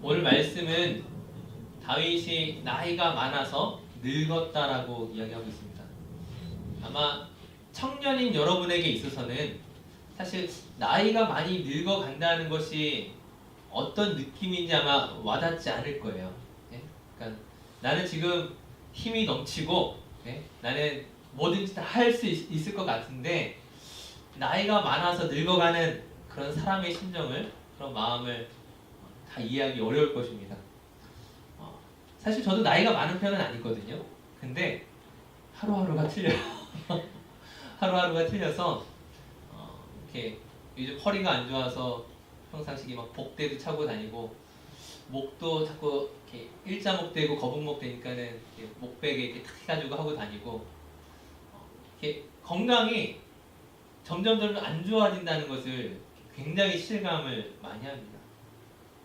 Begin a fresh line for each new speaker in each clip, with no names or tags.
오늘 말씀은 다윗이 나이가 많아서 늙었다라고 이야기하고 있습니다. 아마 청년인 여러분에게 있어서는 사실 나이가 많이 늙어간다는 것이 어떤 느낌인지 아마 와닿지 않을 거예요. 예? 그러니까 나는 지금 힘이 넘치고 나는 뭐든지 다 할 수 있을 것 같은데 나이가 많아서 늙어가는 그런 사람의 심정을, 그런 마음을 다 이해하기 어려울 것입니다. 사실 저도 나이가 많은 편은 아니거든요. 근데 하루하루가 틀려요. 하루하루가 틀려서 이렇게 요즘 허리가 안 좋아서 평상시에 막 복대도 차고 다니고, 목도 자꾸 이렇게 일자목 되고 거북목 되니까는 목베개 이렇게 탁 해가지고 하고 다니고, 이렇게 건강이 점점 안 좋아진다는 것을 굉장히 실감을 많이 합니다.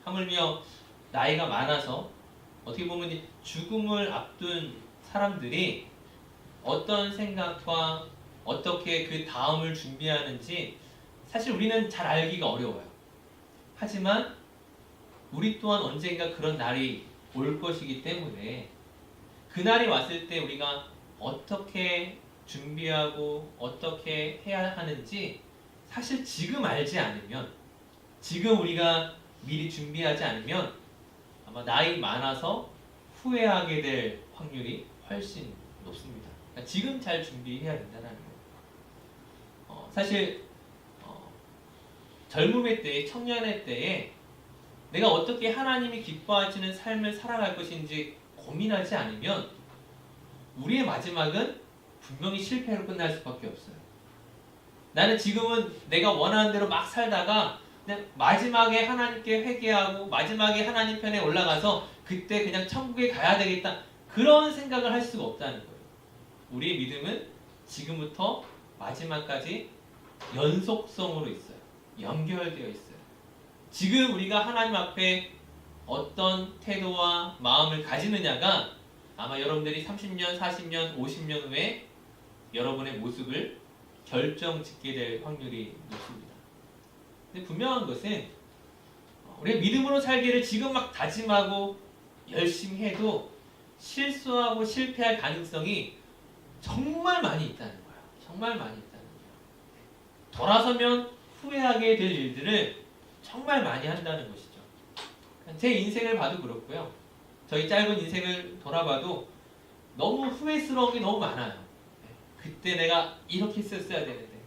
하물며 나이가 많아서 어떻게 보면 이 죽음을 앞둔 사람들이 어떤 생각과 어떻게 그 다음을 준비하는지 사실 우리는 잘 알기가 어려워요. 하지만 우리 또한 언젠가 그런 날이 올 것이기 때문에 그날이 왔을 때 우리가 어떻게 준비하고 어떻게 해야 하는지 사실 지금 알지 않으면, 지금 우리가 미리 준비하지 않으면 아마 나이 많아서 후회하게 될 확률이 훨씬 높습니다. 그러니까 지금 잘 준비해야 된다는 거예요. 사실 젊음의 때에, 청년의 때에 내가 어떻게 하나님이 기뻐하시는 삶을 살아갈 것인지 고민하지 않으면 우리의 마지막은 분명히 실패로 끝날 수밖에 없어요. 나는 지금은 내가 원하는 대로 막 살다가 그냥 마지막에 하나님께 회개하고 마지막에 하나님 편에 올라가서 그때 그냥 천국에 가야 되겠다, 그런 생각을 할 수가 없다는 거예요. 우리의 믿음은 지금부터 마지막까지 연속성으로 있어요. 연결되어 있어요. 지금 우리가 하나님 앞에 어떤 태도와 마음을 가지느냐가 아마 여러분들이 30년, 40년, 50년 후에 여러분의 모습을 결정짓게 될 확률이 높습니다. 근데 분명한 것은 우리가 믿음으로 살기를 지금 막 다짐하고 열심히 해도 실수하고 실패할 가능성이 정말 많이 있다는 거예요. 정말 많이 있다는 거예요. 돌아서면 후회하게 될 일들을 정말 많이 한다는 것이죠. 제 인생을 봐도 그렇고요. 저희 짧은 인생을 돌아봐도 너무 후회스러운 게 너무 많아요. 그때 내가 이렇게 했었어야 되는데,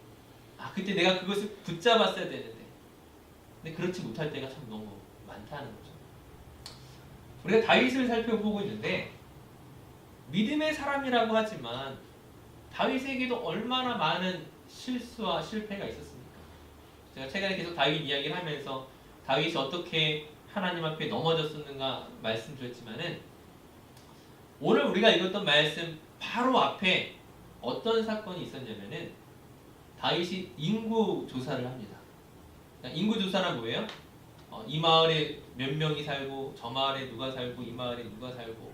그때 내가 그것을 붙잡았어야 되는데, 근데 그렇지 못할 때가 참 너무 많다는 거죠. 우리가 다윗을 살펴보고 있는데 믿음의 사람이라고 하지만 다윗에게도 얼마나 많은 실수와 실패가 있었습니까? 제가 최근에 계속 다윗 이야기를 하면서 다윗이 어떻게 하나님 앞에 넘어졌었는가 말씀드렸지만은, 오늘 우리가 읽었던 말씀 바로 앞에 어떤 사건이 있었냐면은 다윗이 인구 조사를 합니다. 인구 조사란 뭐예요? 이 마을에 몇 명이 살고, 저 마을에 누가 살고, 이 마을에 누가 살고,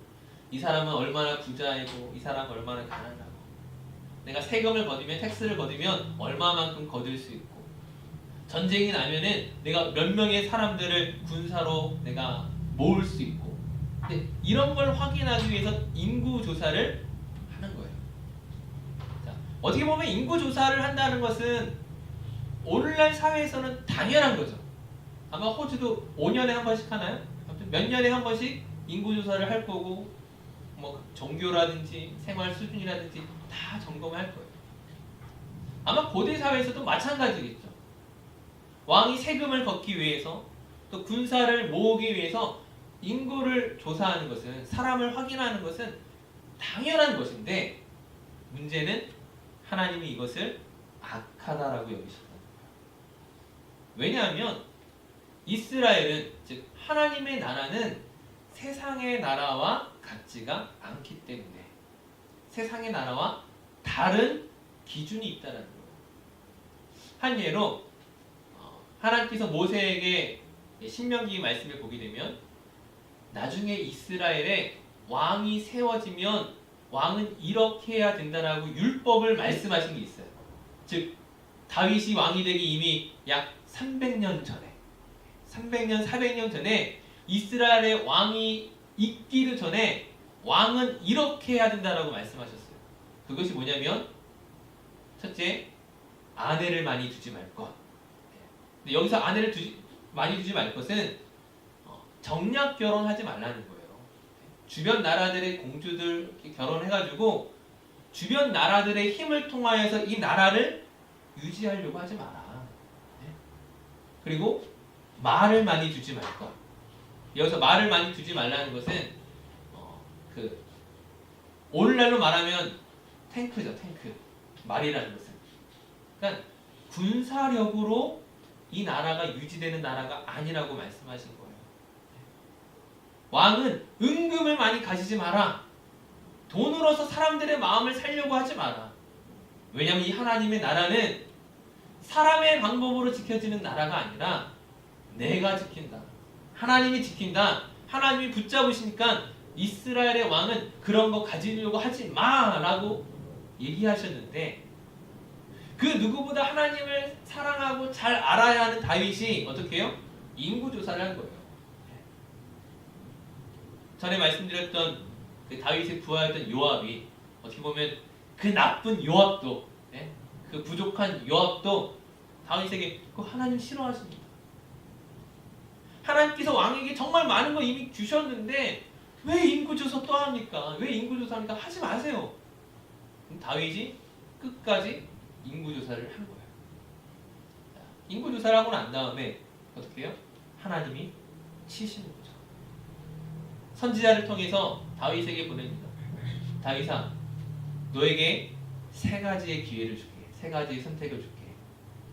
이 사람은 얼마나 부자이고 이 사람은 얼마나 가난하고, 내가 세금을 거두면, 텍스를 거두면 얼마만큼 거둘 수 있고, 전쟁이 나면은 내가 몇 명의 사람들을 군사로 내가 모을 수 있고. 근데 이런 걸 확인하기 위해서 인구 조사를 하는 거예요. 자, 어떻게 보면 인구 조사를 한다는 것은 오늘날 사회에서는 당연한 거죠. 아마 호주도 5년에 한 번씩 하나요? 아무튼 몇 년에 한 번씩 인구 조사를 할 거고, 뭐 종교라든지 생활 수준이라든지 다 점검할 거예요. 아마 고대 사회에서도 마찬가지겠죠. 왕이 세금을 걷기 위해서, 또 군사를 모으기 위해서 인구를 조사하는 것은, 사람을 확인하는 것은 당연한 것인데, 문제는 하나님이 이것을 악하다라고 여기셨다. 왜냐하면 이스라엘은, 즉 하나님의 나라는 세상의 나라와 같지가 않기 때문에 세상의 나라와 다른 기준이 있다는 거예요. 한 예로 하나님께서 모세에게 신명기 말씀을 보게 되면, 나중에 이스라엘에 왕이 세워지면 왕은 이렇게 해야 된다라고 율법을 말씀하신 게 있어요. 즉 다윗이 왕이 되기 이미 약 300년 전에, 300년, 400년 전에 이스라엘의 왕이 있기도 전에 왕은 이렇게 해야 된다라고 말씀하셨어요. 그것이 뭐냐면 첫째, 아내를 많이 두지 말 것. 근데 여기서 아내를 많이 두지 말 것은 정략 결혼하지 말라는 거예요. 주변 나라들의 공주들 결혼해가지고 주변 나라들의 힘을 통하여서 이 나라를 유지하려고 하지 마라. 그리고 말을 많이 두지 말 것. 여기서 말을 많이 두지 말라는 것은 오늘날로 말하면 탱크죠, 탱크. 말이라는 것은. 그러니까 군사력으로 이 나라가 유지되는 나라가 아니라고 말씀하신 거예요. 왕은 은금을 많이 가지지 마라. 돈으로서 사람들의 마음을 살려고 하지 마라. 왜냐하면 이 하나님의 나라는 사람의 방법으로 지켜지는 나라가 아니라 내가 지킨다. 하나님이 지킨다. 하나님이 붙잡으시니까 이스라엘의 왕은 그런 거 가지려고 하지 마라고 얘기하셨는데 그 누구보다 하나님을 사랑하고 잘 알아야 하는 다윗이 어떻게 해요? 인구조사를 한 거예요. 전에 말씀드렸던 그 다윗의 부하였던 요압이 어떻게 보면 그 나쁜 요압도 그 부족한 요압도 다윗에게 그 하나님 싫어하십니다. 하나님께서 왕에게 정말 많은 거 이미 주셨는데 왜 인구조사 또 합니까? 왜 인구조사합니까? 하지 마세요. 다윗이 끝까지 인구조사를 한 거예요. 인구조사를 하고 난 다음에 어떻게 해요? 하나님이 치시는 거죠. 선지자를 통해서 다윗에게 보냅니다. 다윗아, 너에게 세 가지의 기회를 줄게. 세 가지의 선택을 줄게.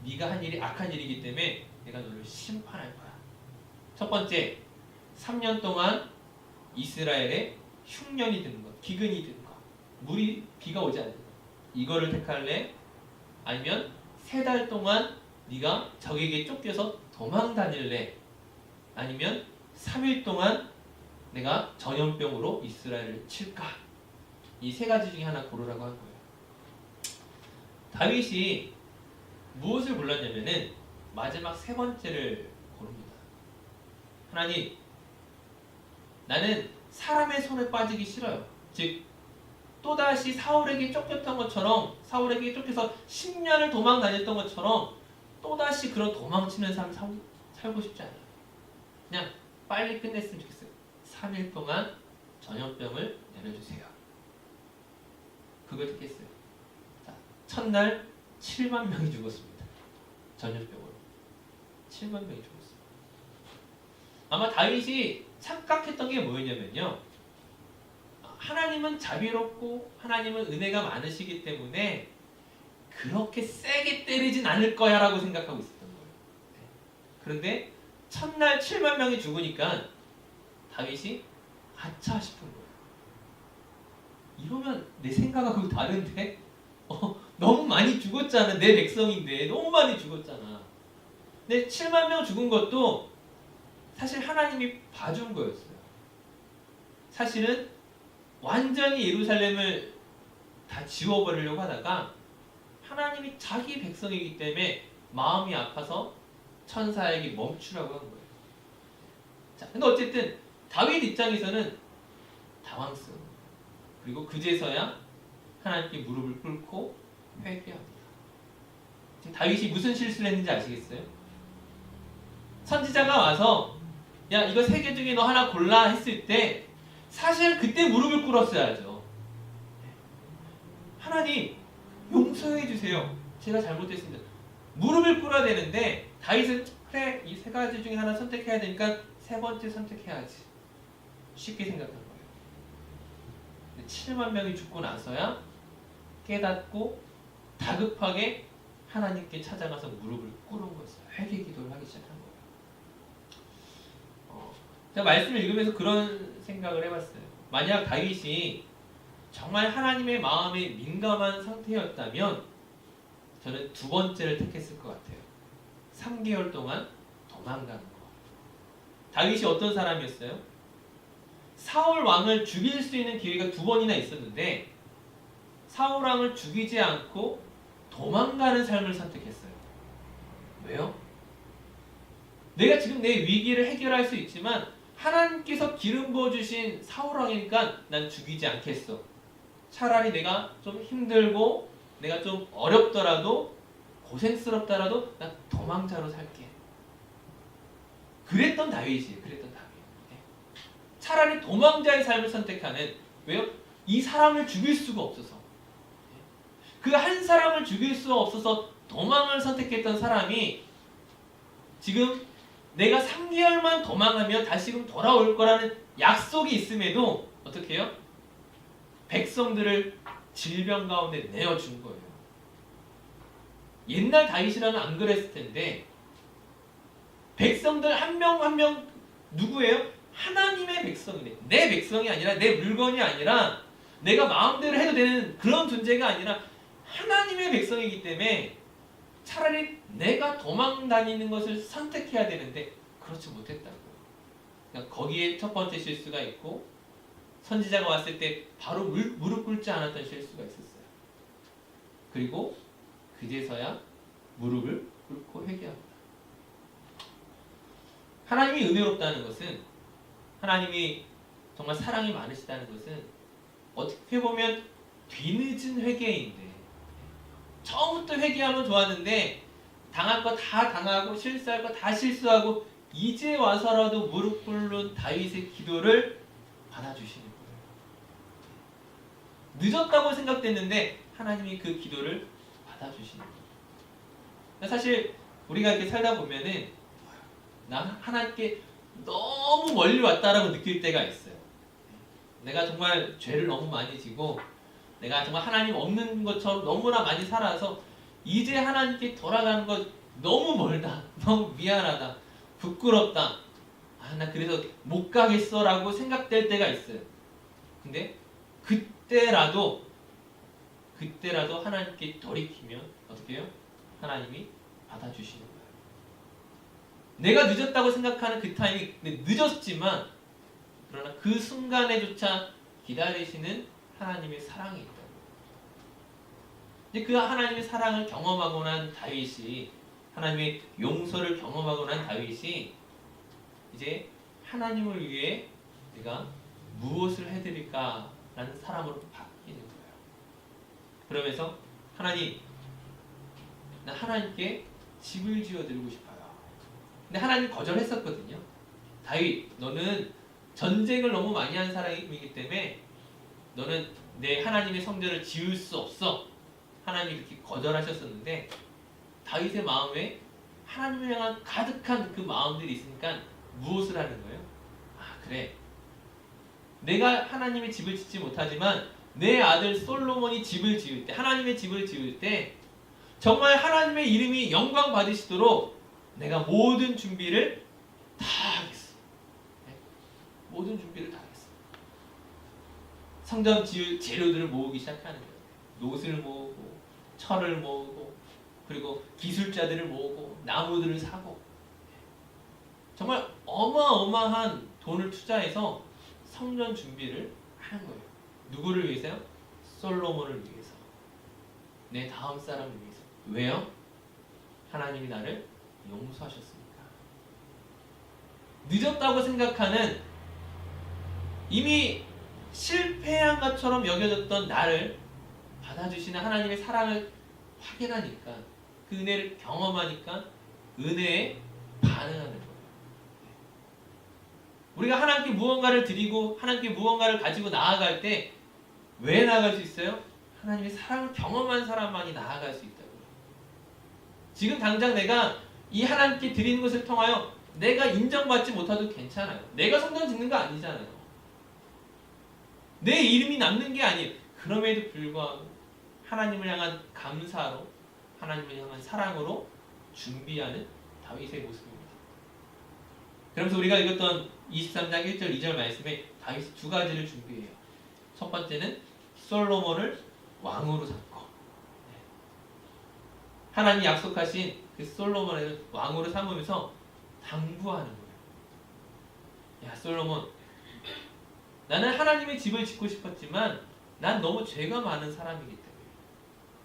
네가 한 일이 악한 일이기 때문에 내가 너를 심판할 거야. 첫 번째, 3년 동안 이스라엘에 흉년이 드는 것, 기근이 드는 것, 비가 오지 않는 것. 이거를 택할래? 아니면 3달 동안 네가 적에게 쫓겨서 도망 다닐래? 아니면 3일 동안 내가 전염병으로 이스라엘을 칠까? 이 세 가지 중에 하나 고르라고 한 거예요. 다윗이 무엇을 골랐냐면은 마지막 세 번째를 고릅니다. 하나님, 나는 사람의 손에 빠지기 싫어요. 즉 또다시 사울에게 쫓겼던 것처럼 사울에게 쫓겨서 10년을 도망 다녔던 것처럼 또다시 그런 도망치는 삶 살고 싶지 않아요. 그냥 빨리 끝냈으면 좋겠어요. 3일 동안 전염병을 내려주세요. 그걸 듣겠어요. 자, 첫날 7만 명이 죽었습니다. 전염병으로. 7만 명이 죽었어요. 아마 다윗이 착각했던 게 뭐였냐면요. 하나님은 자비롭고 하나님은 은혜가 많으시기 때문에 그렇게 세게 때리진 않을 거야 라고 생각하고 있었던 거예요. 그런데 첫날 7만 명이 죽으니까 다윗이 아차 싶은 거예요. 이러면 내 생각하고 다른데? 너무 많이 죽었잖아. 내 백성인데 너무 많이 죽었잖아. 근데 7만 명 죽은 것도 사실 하나님이 봐준 거였어요. 사실은 완전히 예루살렘을 다 지워버리려고 하다가 하나님이 자기 백성이기 때문에 마음이 아파서 천사에게 멈추라고 한 거예요. 자, 근데 어쨌든 다윗 입장에서는 당황스러워. 그리고 그제서야 하나님께 무릎을 꿇고 회개합니다. 지금 다윗이 무슨 실수를 했는지 아시겠어요? 선지자가 와서 야, 이거 3개 중에 너 하나 골라 했을 때 사실 그때 무릎을 꿇었어야죠. 하나님 용서해 주세요. 제가 잘못했습니다. 무릎을 꿇어야 되는데 다윗은 그래, 이 3가지 중에 하나 선택해야 되니까 3번째 선택해야지. 쉽게 생각한 거예요. 7만 명이 죽고 나서야 깨닫고 다급하게 하나님께 찾아가서 무릎을 꿇은 거였어요. 회개 기도를 하기 시작한 거예요. 제가 말씀을 읽으면서 그런 생각을 해봤어요. 만약 다윗이 정말 하나님의 마음에 민감한 상태였다면 저는 2번째를 택했을 것 같아요. 3개월 동안 도망가는 거. 다윗이 어떤 사람이었어요? 사울 왕을 죽일 수 있는 기회가 2번이나 있었는데 사울 왕을 죽이지 않고 도망가는 삶을 선택했어요. 왜요? 내가 지금 내 위기를 해결할 수 있지만 하나님께서 기름 부어주신 사울왕이니까 난 죽이지 않겠어. 차라리 내가 좀 힘들고 내가 좀 어렵더라도 고생스럽더라도 난 도망자로 살게. 그랬던 다윗이에요. 그랬던 다윗. 차라리 도망자의 삶을 선택하는, 왜요? 이 사람을 죽일 수가 없어서, 그 한 사람을 죽일 수 없어서 도망을 선택했던 사람이 지금 내가 3개월만 도망하면 다시금 돌아올 거라는 약속이 있음에도 어떻게 해요? 백성들을 질병 가운데 내어준 거예요. 옛날 다윗이라면 안 그랬을 텐데 백성들 한 명 한 명 누구예요? 하나님의 백성이네. 내 백성이 아니라 내 물건이 아니라 내가 마음대로 해도 되는 그런 존재가 아니라 하나님의 백성이기 때문에 차라리 내가 도망 다니는 것을 선택해야 되는데 그렇지 못했다고요. 그러니까 거기에 첫 번째 실수가 있고, 선지자가 왔을 때 바로 무릎 꿇지 않았던 실수가 있었어요. 그리고 그제서야 무릎을 꿇고 회개합니다. 하나님이 은혜롭다는 것은, 하나님이 정말 사랑이 많으시다는 것은 어떻게 보면 뒤늦은 회개인데, 처음부터 회개하면 좋았는데 당할 거 다 당하고 실수할 거 다 실수하고 이제 와서라도 무릎 꿇는 다윗의 기도를 받아주시는 거예요. 늦었다고 생각됐는데 하나님이 그 기도를 받아주시는 거예요. 사실 우리가 이렇게 살다 보면은 나 하나님께 너무 멀리 왔다라고 느낄 때가 있어요. 내가 정말 죄를 너무 많이 지고 내가 정말 하나님 없는 것처럼 너무나 많이 살아서 이제 하나님께 돌아가는 것 너무 멀다, 너무 미안하다, 부끄럽다, 나 그래서 못 가겠어라고 생각될 때가 있어요. 근데 그때라도 하나님께 돌이키면 어떻게 해요? 하나님이 받아주시는 거예요. 내가 늦었다고 생각하는 그 타이밍, 늦었지만 그러나 그 순간에조차 기다리시는 하나님의 사랑이 있다고. 이제 그 하나님의 사랑을 경험하고 난 다윗이, 하나님의 용서를 경험하고 난 다윗이 이제 하나님을 위해 내가 무엇을 해드릴까라는 사람으로 바뀌는 거예요. 그러면서 하나님, 나 하나님께 집을 지어드리고 싶어요. 근데 하나님 거절했었거든요. 다윗, 너는 전쟁을 너무 많이 한 사람이기 때문에 너는 내 하나님의 성전을 지을 수 없어. 하나님이 이렇게 거절하셨었는데 다윗의 마음에 하나님을 향한 가득한 그 마음들이 있으니까 무엇을 하는 거예요? 그래. 내가 하나님의 집을 짓지 못하지만 내 아들 솔로몬이 집을 지을 때, 하나님의 집을 지을 때 정말 하나님의 이름이 영광 받으시도록 내가 모든 준비를 다 하겠어. 모든 준비를 다 하겠어. 성전 지을 재료들을 모으기 시작하는 거예요. 노스를 모으고 철을 모으고 그리고 기술자들을 모으고 나무들을 사고 정말 어마어마한 돈을 투자해서 성전 준비를 하는 거예요. 누구를 위해서요? 솔로몬을 위해서. 내 다음 사람을 위해서. 왜요? 하나님이 나를 용서하셨으니까. 늦었다고 생각하는, 이미 실패한 것처럼 여겨졌던 나를 받아주시는 하나님의 사랑을 확인하니까, 그 은혜를 경험하니까 은혜에 반응하는 거예요. 우리가 하나님께 무언가를 드리고 하나님께 무언가를 가지고 나아갈 때 왜 나아갈 수 있어요? 하나님의 사랑을 경험한 사람만이 나아갈 수 있다고요. 지금 당장 내가 이 하나님께 드리는 것을 통하여 내가 인정받지 못해도 괜찮아요. 내가 성전 짓는 거 아니잖아요. 내 이름이 남는 게 아니에요. 그럼에도 불구하고 하나님을 향한 감사로, 하나님을 향한 사랑으로 준비하는 다윗의 모습입니다. 그러면서 우리가 읽었던 23장 1절 2절 말씀에 다윗이 두 가지를 준비해요. 첫 번째는 솔로몬을 왕으로 삼고, 하나님이 약속하신 그 솔로몬을 왕으로 삼으면서 당부하는 거예요. 야 솔로몬, 나는 하나님의 집을 짓고 싶었지만 난 너무 죄가 많은 사람이기 때문에,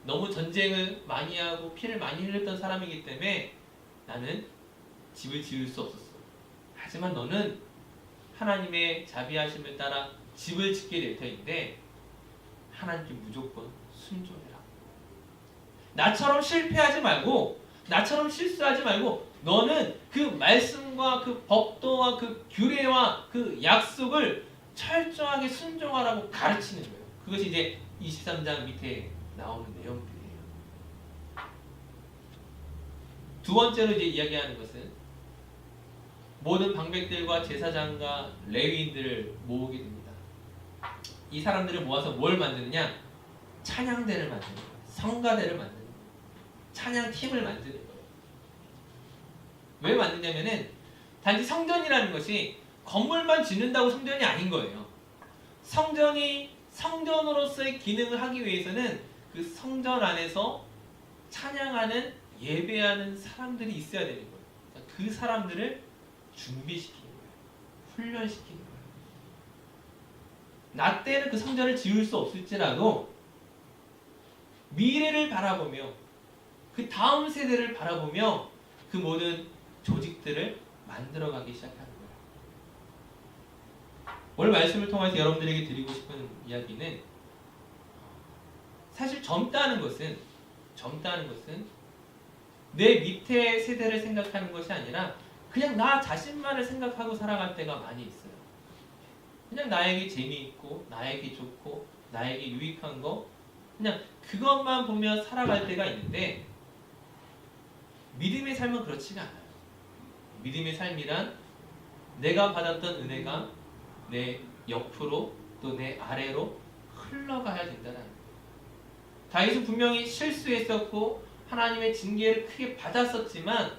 너무 전쟁을 많이 하고 피를 많이 흘렸던 사람이기 때문에 나는 집을 지을 수 없었어. 하지만 너는 하나님의 자비하심을 따라 집을 짓게 될 터인데 하나님께 무조건 순종해라. 나처럼 실패하지 말고 나처럼 실수하지 말고 너는 그 말씀과 그 법도와 그 규례와 그 약속을 철저하게 순종하라고 가르치는 거예요. 그것이 이제 23장 밑에 나오는 내용들이에요. 두 번째로 이제 이야기하는 것은 모든 방백들과 제사장과 레위인들을 모으게 됩니다. 이 사람들을 모아서 뭘 만드느냐? 찬양대를 만드는 거예요. 성가대를 만드는 거예요. 찬양팀을 만드는 거예요. 왜 만드냐면은 단지 성전이라는 것이 건물만 짓는다고 성전이 아닌 거예요. 성전이 성전으로서의 기능을 하기 위해서는 그 성전 안에서 찬양하는 예배하는 사람들이 있어야 되는 거예요. 그러니까 그 사람들을 준비시키는 거예요. 훈련시키는 거예요. 나 때는 그 성전을 지을 수 없을지라도 미래를 바라보며 그 다음 세대를 바라보며 그 모든 조직들을 만들어가기 시작하는 거예요. 오늘 말씀을 통해서 여러분들에게 드리고 싶은 이야기는 사실 젊다는 것은 내 밑에 세대를 생각하는 것이 아니라 그냥 나 자신만을 생각하고 살아갈 때가 많이 있어요. 그냥 나에게 재미있고 나에게 좋고 나에게 유익한 거 그냥 그것만 보며 살아갈 때가 있는데 믿음의 삶은 그렇지가 않아요. 믿음의 삶이란 내가 받았던 은혜가 내 옆으로 또 내 아래로 흘러가야 된다는 거예요. 다윗은 분명히 실수했었고 하나님의 징계를 크게 받았었지만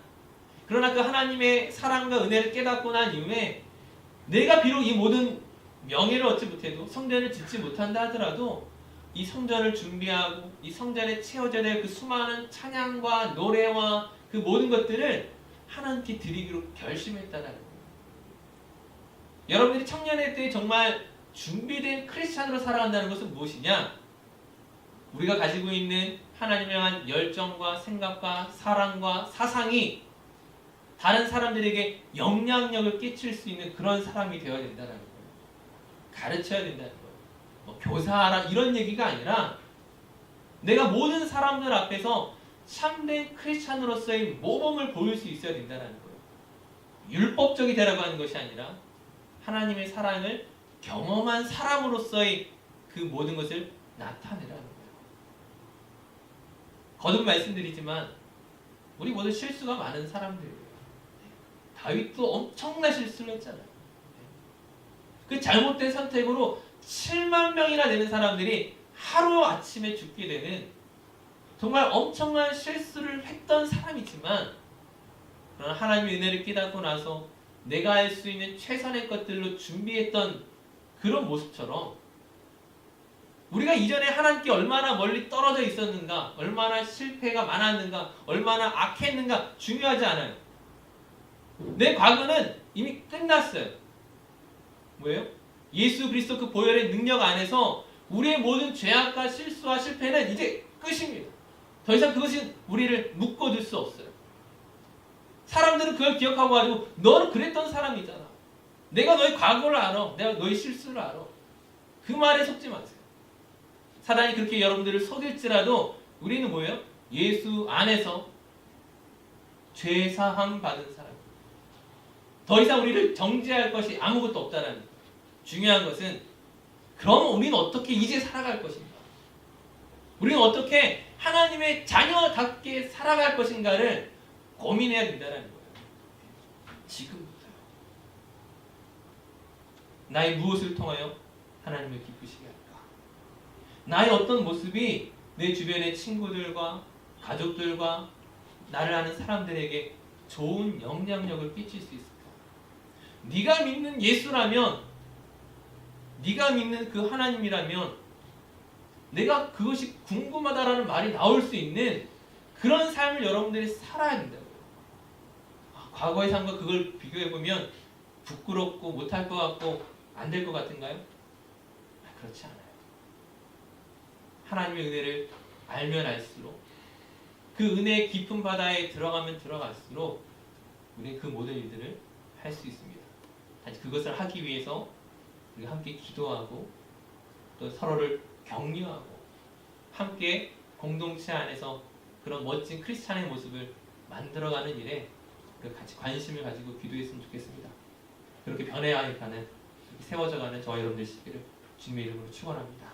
그러나 그 하나님의 사랑과 은혜를 깨닫고 난 이후에 내가 비록 이 모든 명예를 얻지 못해도 성전을 짓지 못한다 하더라도 이 성전을 준비하고 이 성전에 채워져야 될 그 수많은 찬양과 노래와 그 모든 것들을 하나님께 드리기로 결심했다는 거예요. 여러분들이 청년의 때에 정말 준비된 크리스찬으로 살아간다는 것은 무엇이냐? 우리가 가지고 있는 하나님에 대한 열정과 생각과 사랑과 사상이 다른 사람들에게 영향력을 끼칠 수 있는 그런 사람이 되어야 된다는 거예요. 가르쳐야 된다는 거예요. 뭐 교사하라 이런 얘기가 아니라 내가 모든 사람들 앞에서 참된 크리스찬으로서의 모범을 보일 수 있어야 된다는 거예요. 율법적이 되라고 하는 것이 아니라 하나님의 사랑을 경험한 사람으로서의 그 모든 것을 나타내라는 거예요. 거듭 말씀드리지만 우리 모두 실수가 많은 사람들이에요. 다윗도 엄청난 실수를 했잖아요. 그 잘못된 선택으로 7만 명이나 되는 사람들이 하루아침에 죽게 되는 정말 엄청난 실수를 했던 사람이지만 그러나 하나님의 은혜를 깨닫고 나서 내가 할 수 있는 최선의 것들로 준비했던 그런 모습처럼 우리가 이전에 하나님께 얼마나 멀리 떨어져 있었는가, 얼마나 실패가 많았는가, 얼마나 악했는가 중요하지 않아요. 내 과거는 이미 끝났어요. 뭐예요? 예수 그리스도 그 보혈의 능력 안에서 우리의 모든 죄악과 실수와 실패는 이제 끝입니다. 더 이상 그것이 우리를 묶어둘 수 없어요. 사람들은 그걸 기억하고 가지고 너는 그랬던 사람이잖아. 내가 너의 과거를 알아. 내가 너의 실수를 알아. 그 말에 속지 마세요. 사단이 그렇게 여러분들을 속일지라도 우리는 뭐예요? 예수 안에서 죄사함 받은 사람. 더 이상 우리를 정죄할 것이 아무것도 없다는 거예요. 중요한 것은 그럼 우리는 어떻게 이제 살아갈 것인가? 우리는 어떻게 하나님의 자녀답게 살아갈 것인가를 고민해야 된다는 거예요. 지금부터요. 나의 무엇을 통하여 하나님을 기쁘시게 할까? 나의 어떤 모습이 내 주변의 친구들과 가족들과 나를 아는 사람들에게 좋은 영향력을 끼칠 수 있을까? 네가 믿는 예수라면, 네가 믿는 그 하나님이라면 내가 그것이 궁금하다라는 말이 나올 수 있는 그런 삶을 여러분들이 살아야 된다고요. 과거의 삶과 그걸 비교해보면 부끄럽고 못할 것 같고 안 될 것 같은가요? 그렇지 않아요. 하나님의 은혜를 알면 알수록 그 은혜의 깊은 바다에 들어가면 들어갈수록 우리는 그 모든 일들을 할 수 있습니다. 그것을 하기 위해서 우리가 함께 기도하고 또 서로를 격려하고 함께 공동체 안에서 그런 멋진 크리스찬의 모습을 만들어가는 일에 같이 관심을 가지고 기도했으면 좋겠습니다. 그렇게 변해야 하니까는 세워져가는 저와 여러분들 시기를 주님의 이름으로 축원합니다.